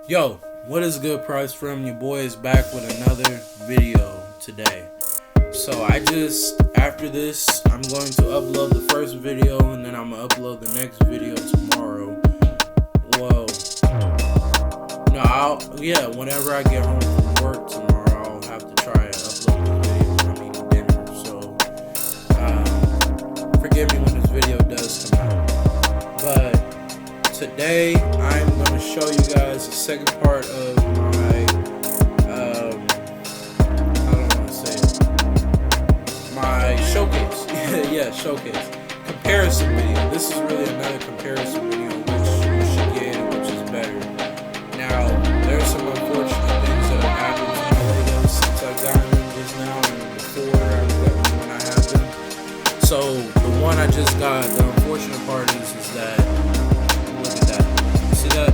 Yo, what is good, Price From? Your boy is back with another video today. So after this, I'm going to upload the first video and then I'm going to upload the next video tomorrow. Well, whenever I get home from work tomorrow, I'll have to try and upload this video when I'm eating dinner. So, forgive me when this video does come out. But today, I'm going to show you guys the second part of my, my showcase. Yeah, showcase. Comparison video. This is really another comparison video, which you should get and which is better. Now, there's some unfortunate things that have happened to my Legos since I've gotten them just now and before I've gotten them when I have them. So, the one I just got, the unfortunate part is that, look at that. See that?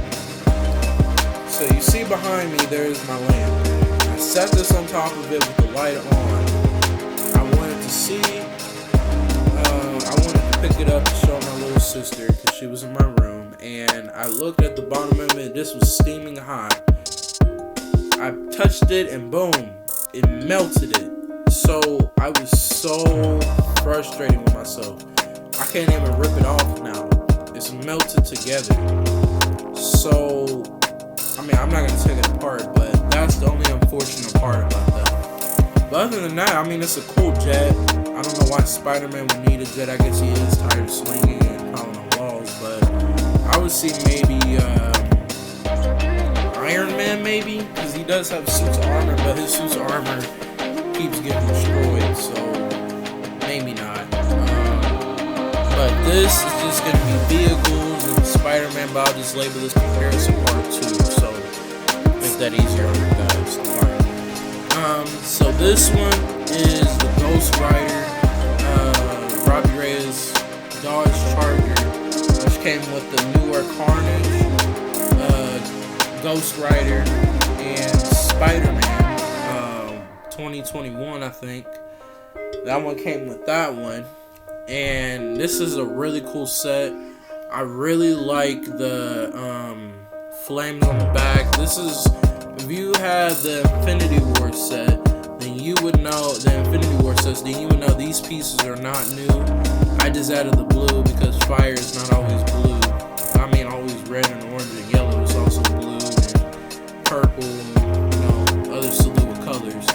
So you see behind me, there's my lamp. I set this on top of it with the light on. I wanted to see, I wanted to pick it up to show my little sister because she was in my room. And I looked at the bottom of it, this was steaming hot. I touched it and boom, it melted it. So I was so frustrated with myself. I can't even rip it off now. It's melted together. So, I mean, I'm not going to take it apart, but that's the only unfortunate part about that. But other than that, I mean, it's a cool jet. I don't know why Spider-Man would need a jet. I guess he is tired of swinging and crawling on walls, but I would see maybe Iron Man, maybe, because he does have suits of armor, but his suits of armor keeps getting destroyed, so maybe not. But this is just going to be vehicles and Spider-Man, but I'll just label this comparison part 2, so make that easier on you guys to find. So this one is the Ghost Rider, Robbie Reyes Dodge Charger, which came with the newer Carnage, Ghost Rider, and Spider-Man, 2021, I think. That one came with that one. And this is a really cool set. I really like the flames on the back. This is, if you have the Infinity War set, then you would know, then you would know these pieces are not new. I just added the blue because fire is not always blue. I mean, always red and orange and yellow. It's also blue and purple and, other slew of colors.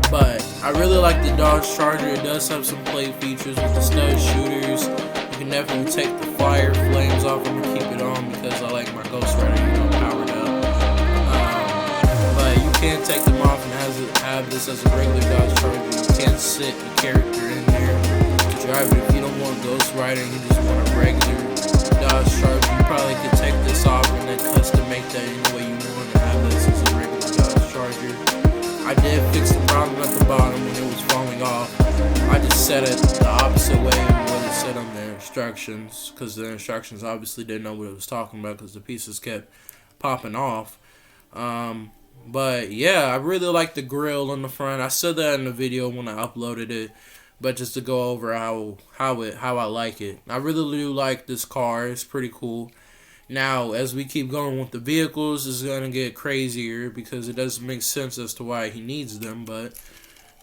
But I really like the Dodge Charger. It does have some play features with the stud shooters. You can definitely take the fire flames off. I'm gonna keep it on because I like my Ghost Rider, powered up. But you can take them off and have this as a regular Dodge Charger. You can sit a character in there to drive it. If you don't want Ghost Rider and you just want a regular Dodge Charger, you probably could take this off and then custom make that any way you want to have this as a regular Dodge Charger. I did fix the problem at the bottom when it was falling off. I just set it the opposite way of what it said on the instructions, because the instructions obviously didn't know what it was talking about because the pieces kept popping off. But yeah, I really like the grill on the front. I said that in the video when I uploaded it, but just to go over how I like it. I really do like this car. It's pretty cool. Now, as we keep going with the vehicles, it's going to get crazier because it doesn't make sense as to why he needs them, but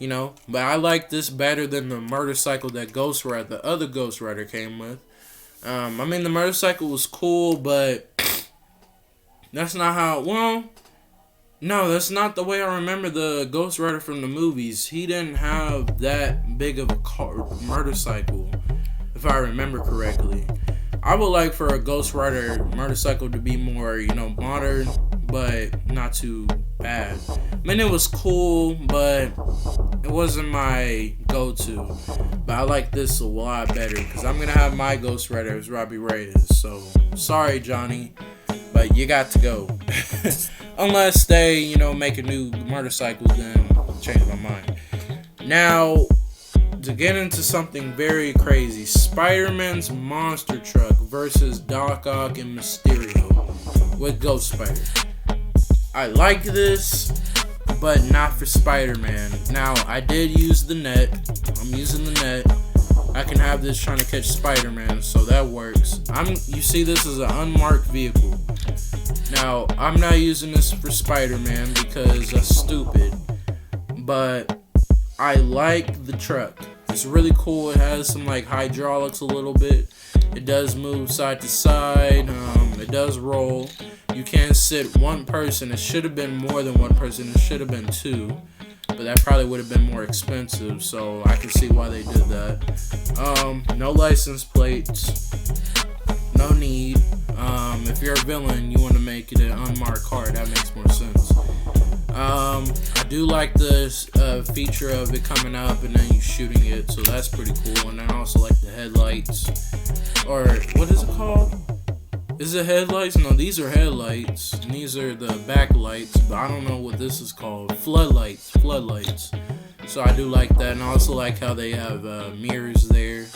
I like this better than the motorcycle that the other Ghost Rider came with. I mean, the motorcycle was cool, but that's not that's not the way I remember the Ghost Rider from the movies. He didn't have that big of a motorcycle, if I remember correctly. I would like for a Ghost Rider motorcycle to be more, modern, but not too bad. I mean, it was cool, but it wasn't my go-to. But I like this a lot better, because I'm going to have my Ghost Rider as Robbie Reyes. So, sorry, Johnny, but you got to go. Unless they, make a new motorcycle, then I'll change my mind. Now, to get into something very crazy, Spider-Man's monster truck versus Doc Ock and Mysterio with Ghost Spider. I like this, but not for Spider-Man. Now, I did use the net. I'm using the net. I can have this trying to catch Spider-Man, so that works. You see this as an unmarked vehicle. Now, I'm not using this for Spider-Man because that's stupid, but I like the truck. It's really cool. It has some like hydraulics a little bit. It does move side to side. It does roll. You can sit one person. It should have been more than one person. It should have been two, but that probably would have been more expensive, so I can see why they did that. No license plates. No need. If you're a villain, you want to make it an unmarked car. That makes more sense. I do like this feature of it coming up and then you shooting it, so that's pretty cool. And then I also like the headlights, or what is it called? Is it headlights? No, these are headlights, and these are the backlights, but I don't know what this is called. Floodlights. So I do like that, and I also like how they have mirrors there,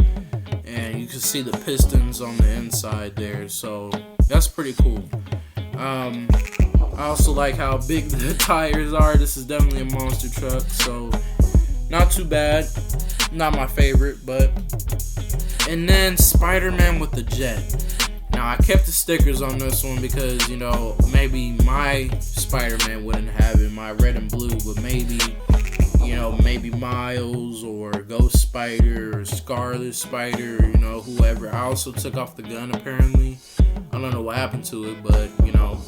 and you can see the pistons on the inside there, so that's pretty cool. I also like how big the tires are. This is definitely a monster truck, so not too bad. Not my favorite, but. And then Spider-Man with the jet. Now, I kept the stickers on this one because, you know, maybe my Spider-Man wouldn't have it, my red and blue, but maybe, you know, maybe Miles or Ghost Spider or Scarlet Spider, you know, whoever. I also took off the gun, apparently. I don't know what happened to it, but, you know,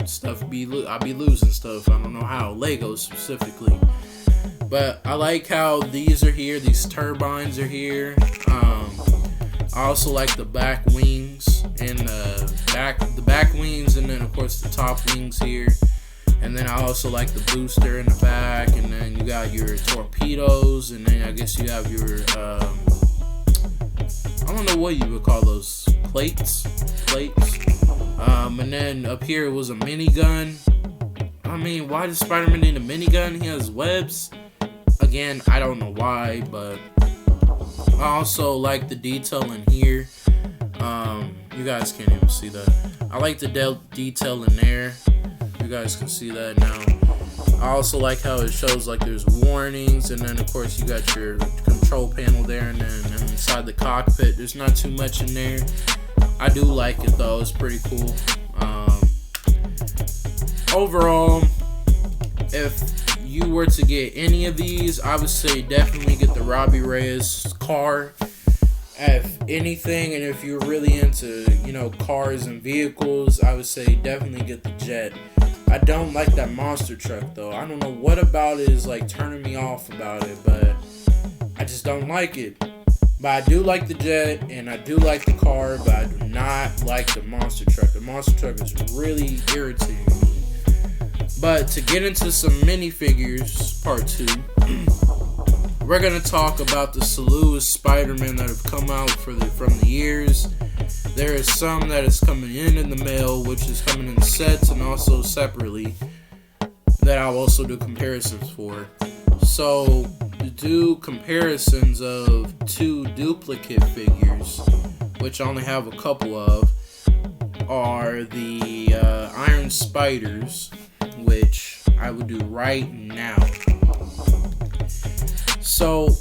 I be losing stuff. I don't know how. Legos specifically. But I like how these are here. These turbines are here. I also like the back wings and the back wings, and then of course the top wings here. And then I also like the booster in the back, and then you got your torpedoes, and then I guess you have your I don't know what you would call those, plates. And then up here it was a minigun. I mean, why does Spider-Man need a minigun? He has webs. Again, I don't know why, but I also like the detail in here. You guys can't even see that. I like the detail in there. You guys can see that now. I also like how it shows like there's warnings, and then of course you got your control panel there, and then inside the cockpit there's not too much in there. I do like it though. It's pretty cool. Overall, if you were to get any of these, I would say definitely get the Robbie Reyes car. If anything, and if you're really into, you know, cars and vehicles, I would say definitely get the jet. I don't like that monster truck though. I don't know what about it is like turning me off about it, but I just don't like it. But I do like the jet, and I do like the car, but I do not like the monster truck. The monster truck is really irritating me. But to get into some minifigures, part 2, we're going to talk about the slew of Spider-Man that have come out from the years. There is some that is coming in the mail, which is coming in sets and also separately, that I'll also do comparisons for. So, to do comparisons of 2 duplicate figures, which I only have a couple of, are the Iron Spiders, which I would do right now. So,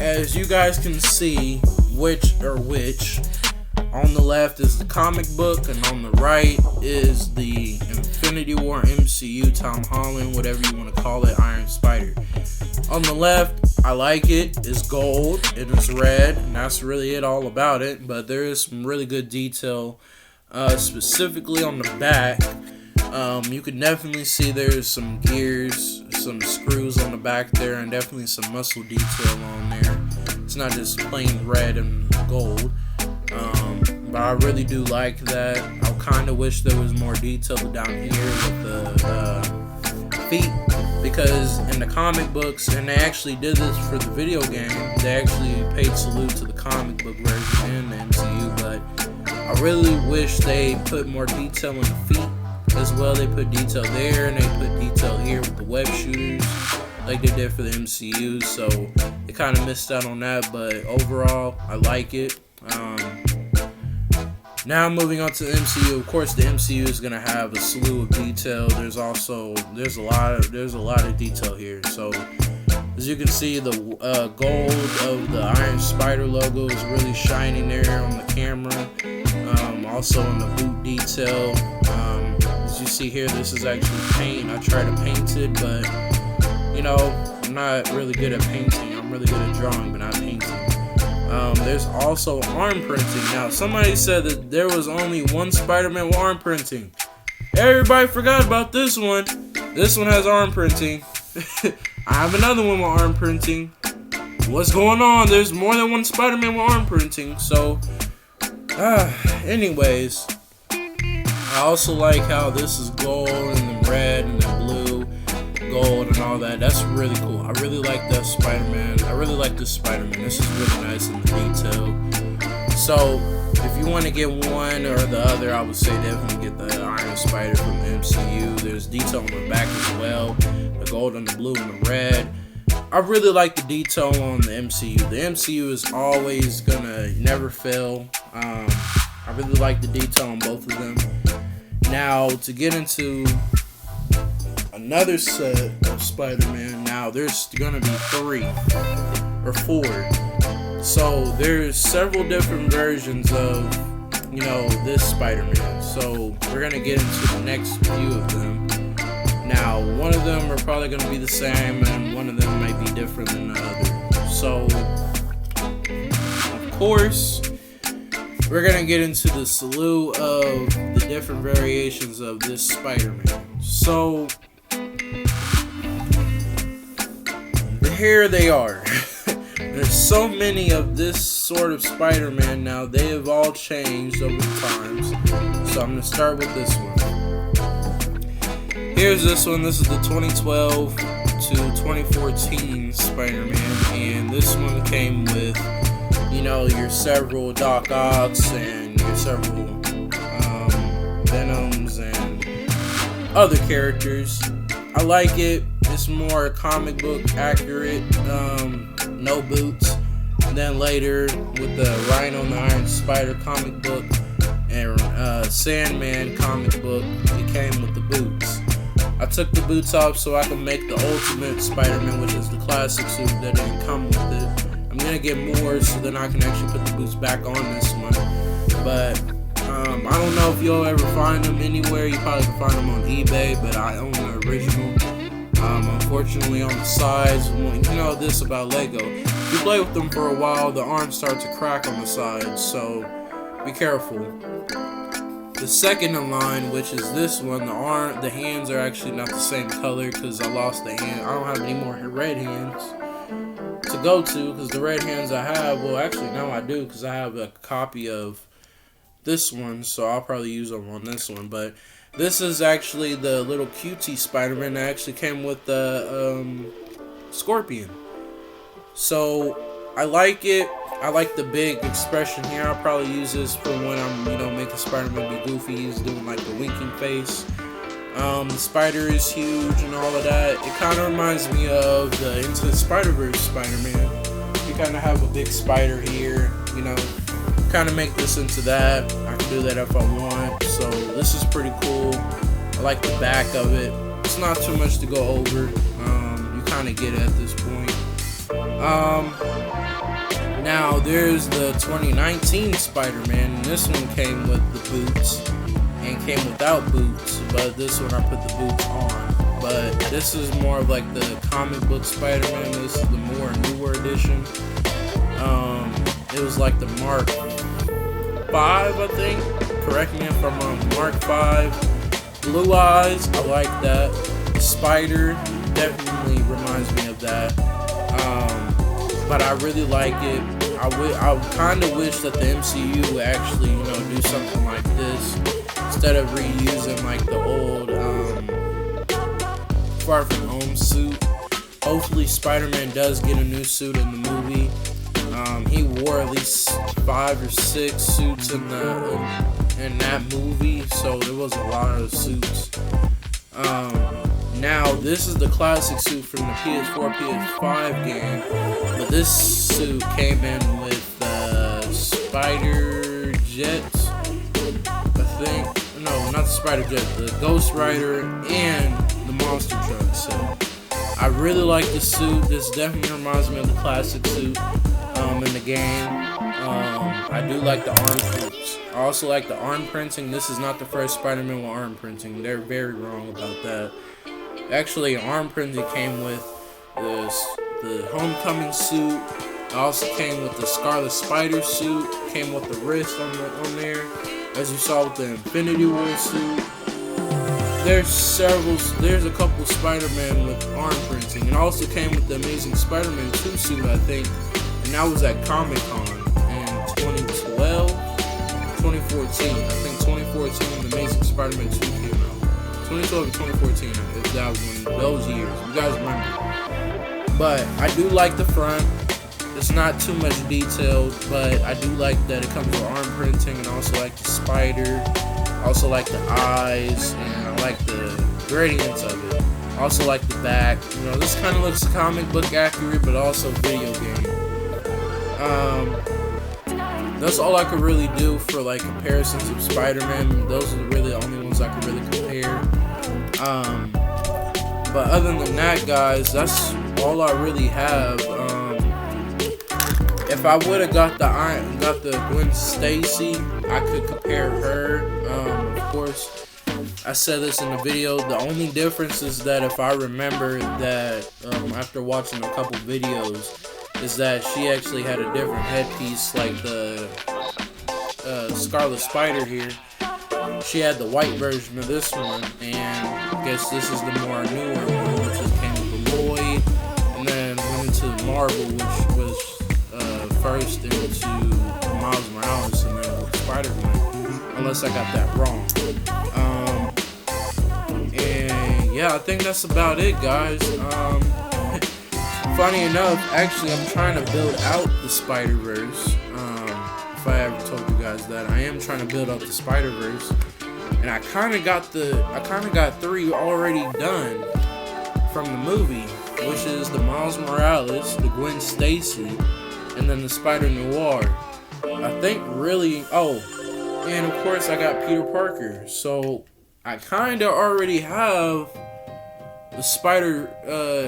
as you guys can see, which, on the left is the comic book, and on the right is the Infinity War MCU Tom Holland, whatever you want to call it, Iron Spider. On the left, I like it. It's gold, it is red, and that's really it all about it. But there is some really good detail, specifically on the back. You can definitely see there's some gears, some screws on the back there, and definitely some muscle detail on there. It's not just plain red and gold. But I really do like that. I kind of wish there was more detail down here with the feet, because in the comic books, and they actually did this for the video game, they actually paid salute to the comic book version in the MCU, but I really wish they put more detail in the feet as well. They put detail there, and they put detail here with the web shooters like they did for the MCU, so they kind of missed out on that, but overall, I like it. Now moving on to the MCU. Of course, the MCU is gonna have a slew of detail. There's a lot of detail here. So As you can see, the gold of the Iron Spider logo is really shining there on the camera. Also in the boot detail. As you see here, this is actually paint. I tried to paint it, but you know, I'm not really good at painting. I'm really good at drawing, but not painting. There's also arm printing. Now, somebody said that there was only one Spider-Man with arm printing. Everybody forgot about this one. This one has arm printing. I have another one with arm printing. What's going on? There's more than one Spider-Man with arm printing. So, anyways, I also like how this is gold and the red and the blue, gold and all that. That's really cool. I really like that Spider-Man. I really like this Spider-Man. This is really nice in the detail. So, if you want to get one or the other, I would say definitely get the Iron Spider from the MCU. There's detail on the back as well. The gold and the blue and the red. I really like the detail on the MCU. The MCU is always gonna never fail. I really like the detail on both of them. Now, to get into another set of Spider-Man, now there's gonna be 3 or 4. So there's several different versions of, you know, this Spider-Man. So we're gonna get into the next few of them. Now, one of them are probably gonna be the same, and one of them might be different than the other. So, of course, we're gonna get into the slew of the different variations of this Spider-Man. So, here they are. There's so many of this sort of Spider-Man now. They have all changed over the times. So I'm gonna start with this one. Here's this one. This is the 2012 to 2014 Spider-Man, and this one came with, you know, your several Doc Ocks and your several Venoms and other characters. I like it. It's more comic book accurate. No boots. And then later with the Rhino and the Iron Spider comic book and Sandman comic book, it came with the boots. I took the boots off so I can make the Ultimate Spider-Man, which is the classic suit that didn't come with it. I'm gonna get more so then I can actually put the boots back on this one. But I don't know if you'll ever find them anywhere. You probably can find them on eBay, but I own the original. Unfortunately, on the sides, you know this about Lego. If you play with them for a while, the arms start to crack on the sides, so be careful. The second in line, which is this one, the hands are actually not the same color because I lost the hand. I don't have any more red hands to go to because the red hands I have, well, actually now I do because I have a copy of this one, so I'll probably use them on this one. But this is actually the little cutie Spider-Man that actually came with the Scorpion. So I like it. I like the big expression here. I'll probably use this for when I'm, you know, making Spider-Man be goofy. He's doing like the winking face. The spider is huge and all of that. It kind of reminds me of the Into the Spider-Verse Spider-Man. You kind of have a big spider here, you know. Kind of make this into that. I can do that if I want. So this is pretty cool. I like the back of it. It's not too much to go over. You kind of get it at this point. Now there's the 2019 Spider-Man, and this one came with the boots and came without boots, but this one I put the boots on. But this is more of like the comic book Spider-Man. This is the more newer edition. It was like the Mark 5, I think. Correct me if I'm wrong. Mark 5. Blue eyes, I like that. The spider definitely reminds me of that. But I really like it. I kind of wish that the MCU would actually, you know, do something like this instead of reusing like the old Far From Home suit. Hopefully Spider-Man does get a new suit in the movie. He wore at least 5 or 6 suits in that movie, so there was a lot of suits. Now this is the classic suit from the PS4, PS5 game, but this suit came in with Spider Jet, I think. No, not the Spider Jet, the Ghost Rider and the monster truck. So I really like the suit. This definitely reminds me of the classic suit in the game. I do like the arm prints. I also like the arm printing. This is not the first Spider-Man with arm printing. They're very wrong about that. Actually, arm printing came with the Homecoming suit. It also came with the Scarlet Spider suit. Came with the wrist on there, as you saw with the Infinity War suit. There's a couple of Spider-Man with arm printing. It also came with the Amazing Spider-Man 2 suit, I think, and that was at Comic-Con in 2012, 2014. I think 2014, the Amazing Spider-Man 2 came out. 2012 and 2014, if that was one of those years. You guys remember. But I do like the front. It's not too much detailed, but I do like that it comes with arm printing, and also like the spider. Also like the eyes, and I like the gradients of it. Also like the back. You know, this kind of looks comic book accurate, but also video game. That's all I could really do for like comparisons of Spider-Man. Those are really the only ones I could really compare. But other than that, guys, that's all I really have. If I would have got the Gwen Stacy, I could compare her. Of course, I said this in the video. The only difference is that if I remember that after watching a couple videos, is that she actually had a different headpiece, like the Scarlet Spider here. She had the white version of this one, and I guess this is the more newer one, which just came with the Lloyd, and then went into Marvel, which was first into Miles Morales, and then with Spider-Man, unless I got that wrong. And yeah, I think that's about it, guys. Funny enough, actually, I'm trying to build out the Spider-Verse. If I ever told you guys that, I am trying to build out the Spider-Verse, and I kind of got 3 already done from the movie, which is the Miles Morales, the Gwen Stacy, and then the Spider-Noir. I think really, and of course I got Peter Parker. So I kind of already have the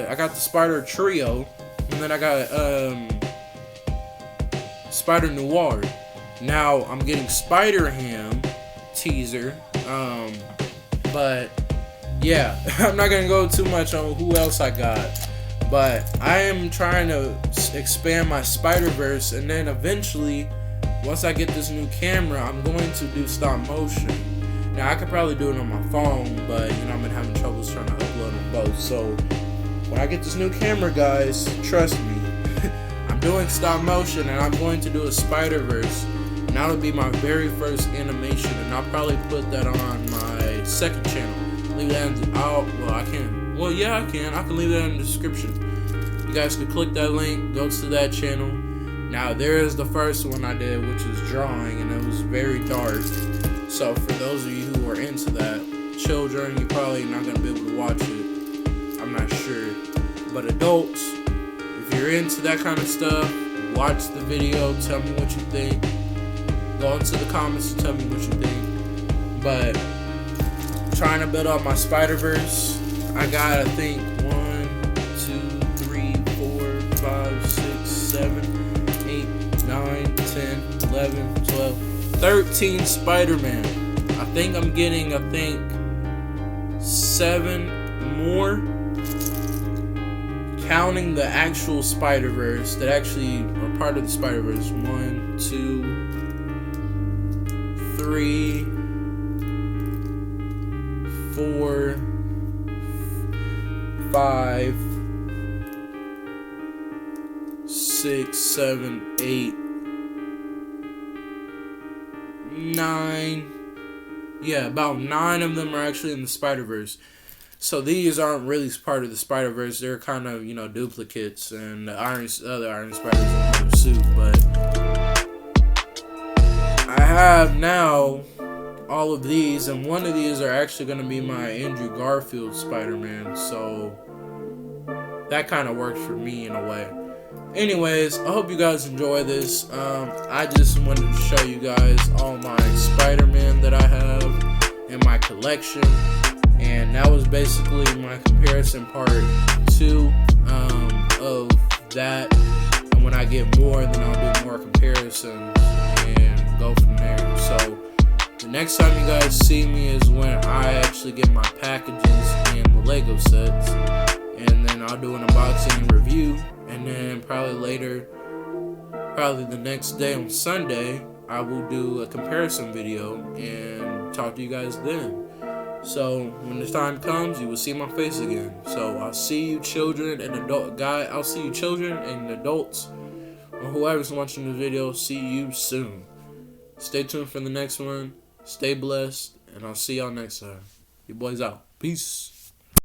I got the Spider Trio, and then I got Spider-Noir. Now I'm getting Spider-Ham teaser, but yeah, I'm not gonna go too much on who else I got. But I am trying to expand my Spider-Verse, and then eventually, once I get this new camera, I'm going to do stop motion. Now, I could probably do it on my phone, but, you know, I've been having troubles trying to upload on both. So, when I get this new camera, guys, trust me, I'm doing stop motion, and I'm going to do a Spider-Verse. And that'll be my very first animation, and I'll probably put that on my second channel. Leave that in I can. Well, yeah, I can. I can leave that in the description. You guys can click that link, go to that channel. Now, there is the first one I did, which is drawing, and it was very dark. So, for those of you who are into that, children, you're probably not going to be able to watch it. I'm not sure. But adults, if you're into that kind of stuff, watch the video, tell me what you think. Go into the comments and tell me what you think. But, trying to build up my Spider-Verse. I got, I think, 1, 2, 3, 4, 5, 6, 7, 8, 9, 10, 11, 12, 13 Spider-Man. I think I'm getting, 7 more, counting the actual Spider-Verse that actually are part of the Spider-Verse. 1, 2, 3, 4, 5, 6, 7, 8, 9. Yeah, about 9 of them are actually in the Spider-Verse. So these aren't really part of the Spider-Verse. They're kind of, you know, duplicates, and the other Iron Spider's in the suit. But I have now all of these, and one of these are actually going to be my Andrew Garfield Spider-Man, so that kind of works for me in a way. Anyways, I hope you guys enjoy this. I just wanted to show you guys all my Spider-Man that I have in my collection. And that was basically my comparison part 2 of that. And when I get more, then I'll do more comparisons and go from there. So the next time you guys see me is when I actually get my packages and the Lego sets. And then I'll do an unboxing and review. And then probably the next day on Sunday, I will do a comparison video and talk to you guys then. So when the time comes, you will see my face again. So I'll see you children and I'll see you children and adults, or whoever's watching the video. See you soon. Stay tuned for the next one. Stay blessed, and I'll see y'all next time. You boys out. Peace.